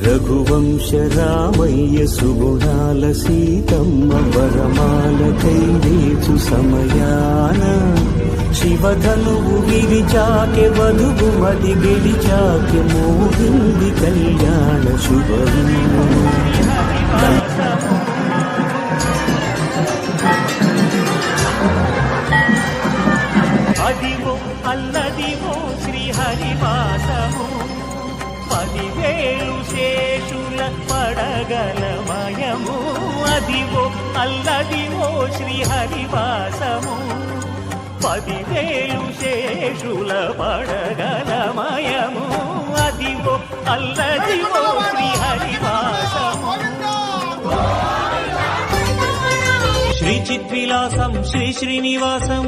రఘువంశ రామయ్య సుగుణాల సీతమ్మ వరమాలకై వేచు సమయాన శివధనువు విరిచాకె వధువు మది గెలిచాకె మోహింది కళ్యాణ శుభము. అదివో అల్లదివో శ్రీహరివాసము 10,000 శేషుల పడగలమయము. అదివో అల్లదివో శ్రీహరివాసము 10,000 శేషుల పడగలమయము. అదివో అల్లదివో శ్రీహరివాసము. శ్రీ చిద్విలాసం శ్రీ శ్రీనివాసం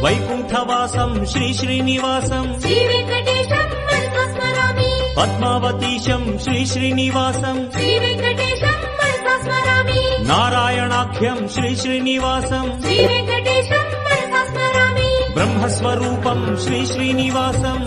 వైకుంఠవాసం శ్రీ శ్రీనివాసం పద్మావతీశం శ్రీ శ్రీనివాసం నారాయణాఖ్యం శ్రీ శ్రీనివాసం బ్రహ్మస్వరూపం శ్రీ శ్రీనివాసం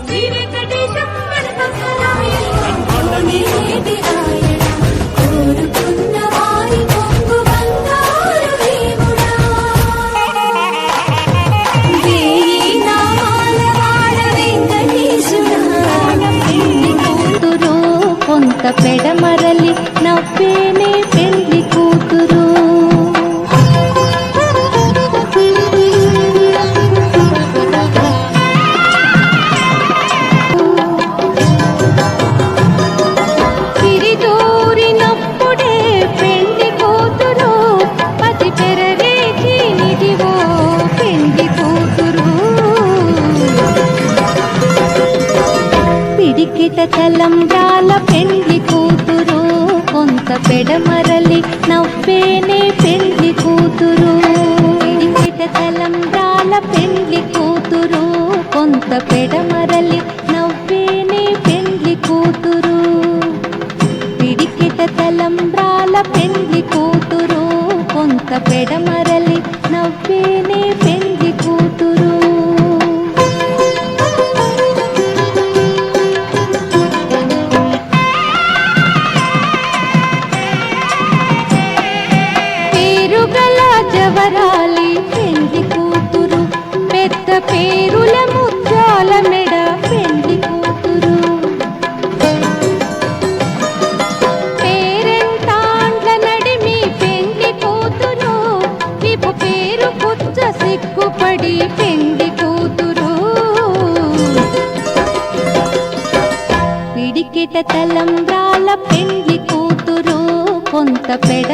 కొంత పెడమరలి నవ్వేనే పెళ్లి కూతురు. తిరిదూరినప్పుడే పెళ్లి కూతురు పది పెరరేకి నిడివో పెళ్లి కూతురు. పిడికిట తలంబ్రాల పెళ్లి కూతురు కొంత పెడమరలి నవ్వేనే పెళ్లి కూతురు. పిడికిట తలంబ్రాల పెళ్లి కూతురు కొంత పెడమరలి నవ్వేనే పెళ్లి కూతురు. పిడికిట తలంబ్రాల పెళ్లి కూతురు కొంత పెడమరలి నవ్వేనే పెళ్లి కూతురు. జవరాలి పెళ్లి కూతురు పెద్ద పేరుల ముత్యాల మెడ పెళ్లి కూతురు. పేరెంటాండ్ల నడిమి పెళ్లి కూతురు విపు పేరు పుచ్చ సిగ్గుపడి పెళ్లి కూతురు. పిడికిట తలంబ్రాల పెళ్లి కూతురు కొంత పెడ